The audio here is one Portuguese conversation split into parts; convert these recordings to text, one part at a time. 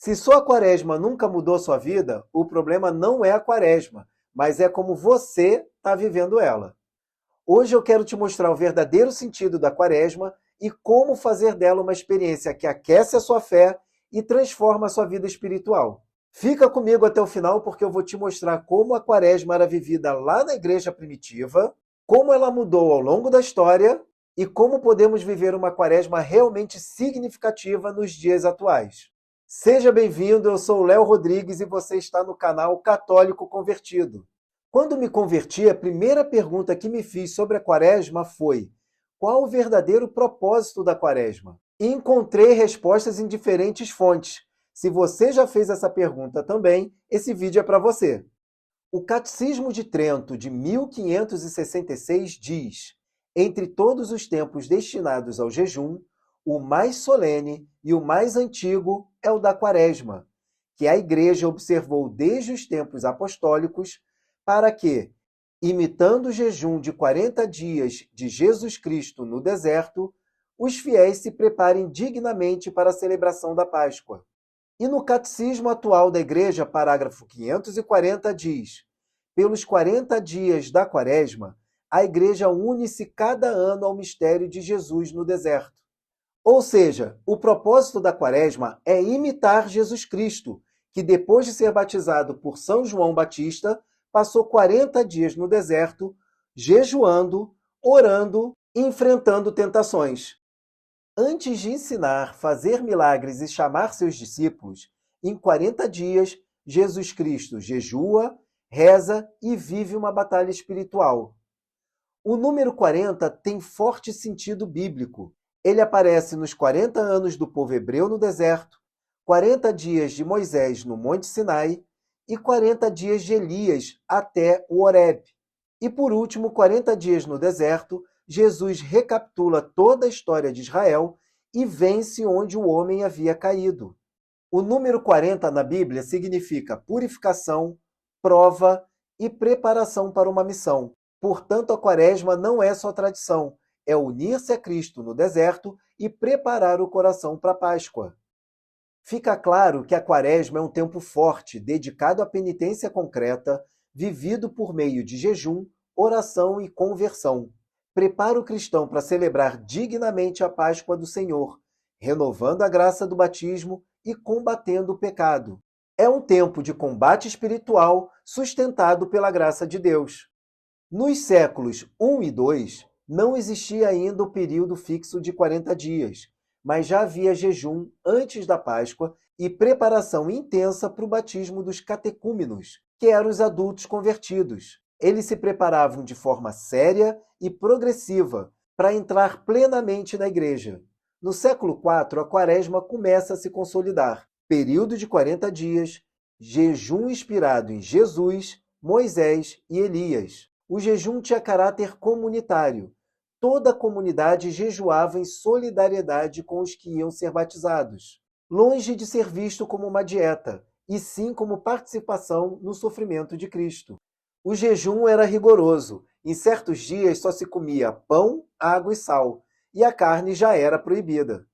Se sua quaresma nunca mudou sua vida, o problema não é a quaresma, mas é como você está vivendo ela. Hoje eu quero te mostrar o verdadeiro sentido da quaresma e como fazer dela uma experiência que aquece a sua fé e transforma a sua vida espiritual. Fica comigo até o final porque eu vou te mostrar como a quaresma era vivida lá na igreja primitiva, como ela mudou ao longo da história e como podemos viver uma quaresma realmente significativa nos dias atuais. Seja bem-vindo, eu sou o Léo Rodrigues e você está no canal Católico Convertido. Quando me converti, a primeira pergunta que me fiz sobre a quaresma foi: qual o verdadeiro propósito da quaresma? E encontrei respostas em diferentes fontes. Se você já fez essa pergunta também, esse vídeo é para você. O Catecismo de Trento, de 1566, diz: entre todos os tempos destinados ao jejum, o mais solene e o mais antigo é o da quaresma, que a Igreja observou desde os tempos apostólicos, para que, imitando o jejum de 40 dias de Jesus Cristo no deserto, os fiéis se preparem dignamente para a celebração da Páscoa. E no Catecismo atual da Igreja, parágrafo 540, diz: pelos 40 dias da quaresma, a Igreja une-se cada ano ao mistério de Jesus no deserto. Ou seja, o propósito da quaresma é imitar Jesus Cristo, que depois de ser batizado por São João Batista, passou 40 dias no deserto, jejuando, orando e enfrentando tentações. Antes de ensinar, fazer milagres e chamar seus discípulos, em 40 dias, Jesus Cristo jejua, reza e vive uma batalha espiritual. O número 40 tem forte sentido bíblico. Ele aparece nos 40 anos do povo hebreu no deserto, 40 dias de Moisés no Monte Sinai e 40 dias de Elias até o Horebe. E por último, 40 dias no deserto, Jesus recapitula toda a história de Israel e vence onde o homem havia caído. O número 40 na Bíblia significa purificação, prova e preparação para uma missão. Portanto, a quaresma não é só tradição, é unir-se a Cristo no deserto e preparar o coração para a Páscoa. Fica claro que a quaresma é um tempo forte, dedicado à penitência concreta, vivido por meio de jejum, oração e conversão. Prepara o cristão para celebrar dignamente a Páscoa do Senhor, renovando a graça do batismo e combatendo o pecado. É um tempo de combate espiritual sustentado pela graça de Deus. Nos séculos I e II, não existia ainda o período fixo de 40 dias, mas já havia jejum antes da Páscoa e preparação intensa para o batismo dos catecúmenos, que eram os adultos convertidos. Eles se preparavam de forma séria e progressiva para entrar plenamente na igreja. No século IV, a quaresma começa a se consolidar. Período de 40 dias, jejum inspirado em Jesus, Moisés e Elias. O jejum tinha caráter comunitário. Toda a comunidade jejuava em solidariedade com os que iam ser batizados, longe de ser visto como uma dieta, e sim como participação no sofrimento de Cristo. O jejum era rigoroso. Em certos dias só se comia pão, água e sal, e a carne já era proibida.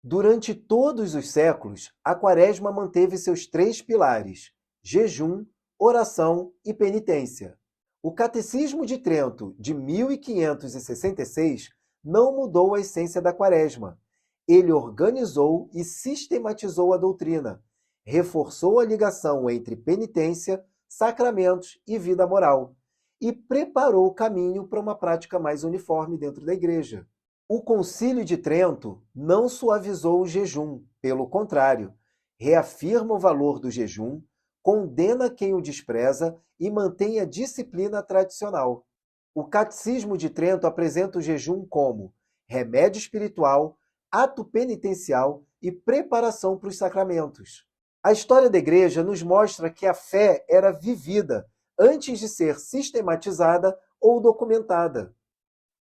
Durante todos os séculos, a quaresma manteve seus 3 pilares: jejum, oração e penitência. O Catecismo de Trento, de 1566, não mudou a essência da quaresma. Ele organizou e sistematizou a doutrina, reforçou a ligação entre penitência, sacramentos e vida moral, e preparou o caminho para uma prática mais uniforme dentro da Igreja. O Concílio de Trento não suavizou o jejum, pelo contrário, reafirma o valor do jejum, condena quem o despreza e mantém a disciplina tradicional. O Catecismo de Trento apresenta o jejum como remédio espiritual, ato penitencial e preparação para os sacramentos. A história da Igreja nos mostra que a fé era vivida antes de ser sistematizada ou documentada.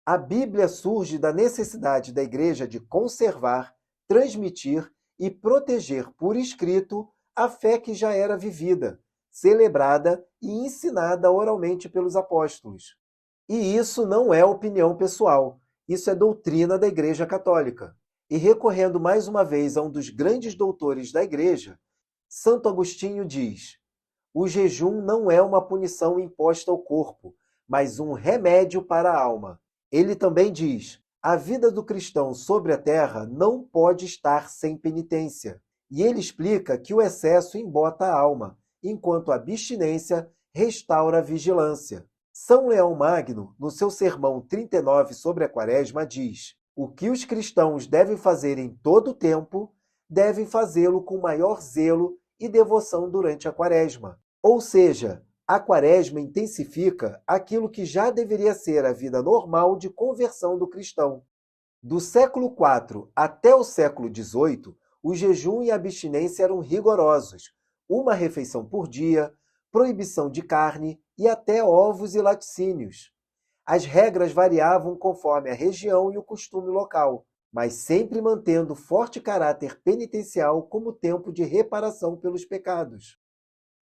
A Bíblia surge da necessidade da Igreja de conservar, transmitir e proteger por escrito a fé que já era vivida, celebrada e ensinada oralmente pelos apóstolos. E isso não é opinião pessoal, isso é doutrina da Igreja Católica. E recorrendo mais uma vez a um dos grandes doutores da Igreja, Santo Agostinho diz: o jejum não é uma punição imposta ao corpo, mas um remédio para a alma. Ele também diz: a vida do cristão sobre a terra não pode estar sem penitência. E ele explica que o excesso embota a alma, enquanto a abstinência restaura a vigilância. São Leão Magno, no seu sermão 39 sobre a Quaresma, diz: o que os cristãos devem fazer em todo o tempo, devem fazê-lo com maior zelo e devoção durante a Quaresma. Ou seja, a Quaresma intensifica aquilo que já deveria ser a vida normal de conversão do cristão. Do século IV até o século XVIII, o jejum e a abstinência eram rigorosos. Uma refeição por dia, proibição de carne e até ovos e laticínios. As regras variavam conforme a região e o costume local, mas sempre mantendo forte caráter penitencial como tempo de reparação pelos pecados.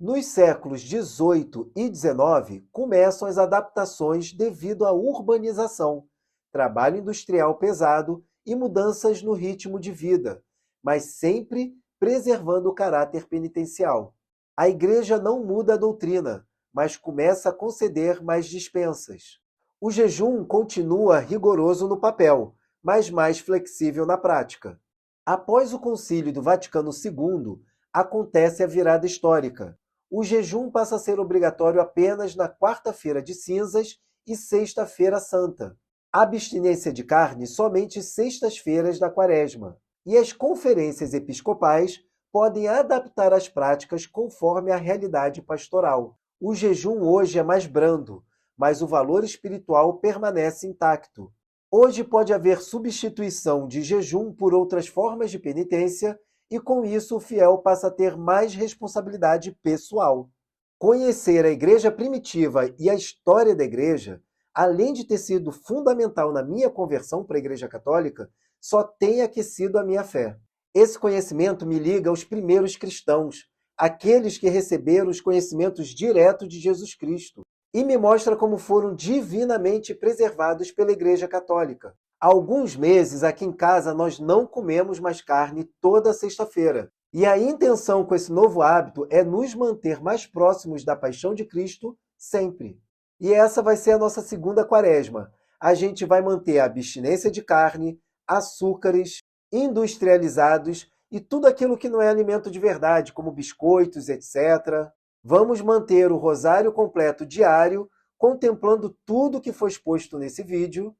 Nos séculos XVIII e XIX, começam as adaptações devido à urbanização, trabalho industrial pesado e mudanças no ritmo de vida, mas sempre preservando o caráter penitencial. A Igreja não muda a doutrina, mas começa a conceder mais dispensas. O jejum continua rigoroso no papel, mas mais flexível na prática. Após o Concílio do Vaticano II, acontece a virada histórica. O jejum passa a ser obrigatório apenas na quarta-feira de cinzas e sexta-feira santa. A abstinência de carne somente sextas-feiras da Quaresma. E as conferências episcopais podem adaptar as práticas conforme a realidade pastoral. O jejum hoje é mais brando, mas o valor espiritual permanece intacto. Hoje pode haver substituição de jejum por outras formas de penitência e, com isso, o fiel passa a ter mais responsabilidade pessoal. Conhecer a Igreja primitiva e a história da Igreja, além de ter sido fundamental na minha conversão para a Igreja Católica, só tem aquecido a minha fé. Esse conhecimento me liga aos primeiros cristãos, aqueles que receberam os conhecimentos diretos de Jesus Cristo, e me mostra como foram divinamente preservados pela Igreja Católica. Há alguns meses, aqui em casa, nós não comemos mais carne toda sexta-feira. E a intenção com esse novo hábito é nos manter mais próximos da paixão de Cristo sempre. E essa vai ser a nossa segunda Quaresma. A gente vai manter a abstinência de carne, açúcares, industrializados e tudo aquilo que não é alimento de verdade, como biscoitos, etc. Vamos manter o rosário completo diário, contemplando tudo que foi exposto nesse vídeo.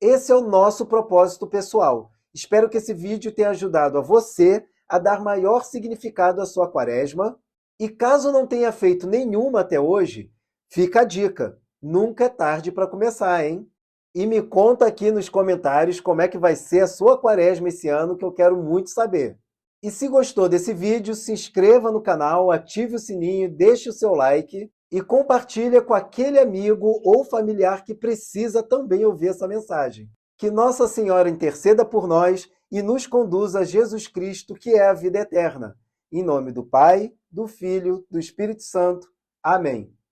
Esse é o nosso propósito pessoal. Espero que esse vídeo tenha ajudado a você a dar maior significado à sua Quaresma. E caso não tenha feito nenhuma até hoje, fica a dica. Nunca é tarde para começar, hein? E me conta aqui nos comentários como é que vai ser a sua Quaresma esse ano, que eu quero muito saber. E se gostou desse vídeo, se inscreva no canal, ative o sininho, deixe o seu like e compartilhe com aquele amigo ou familiar que precisa também ouvir essa mensagem. Que Nossa Senhora interceda por nós e nos conduza a Jesus Cristo, que é a vida eterna. Em nome do Pai, do Filho, do Espírito Santo. Amém.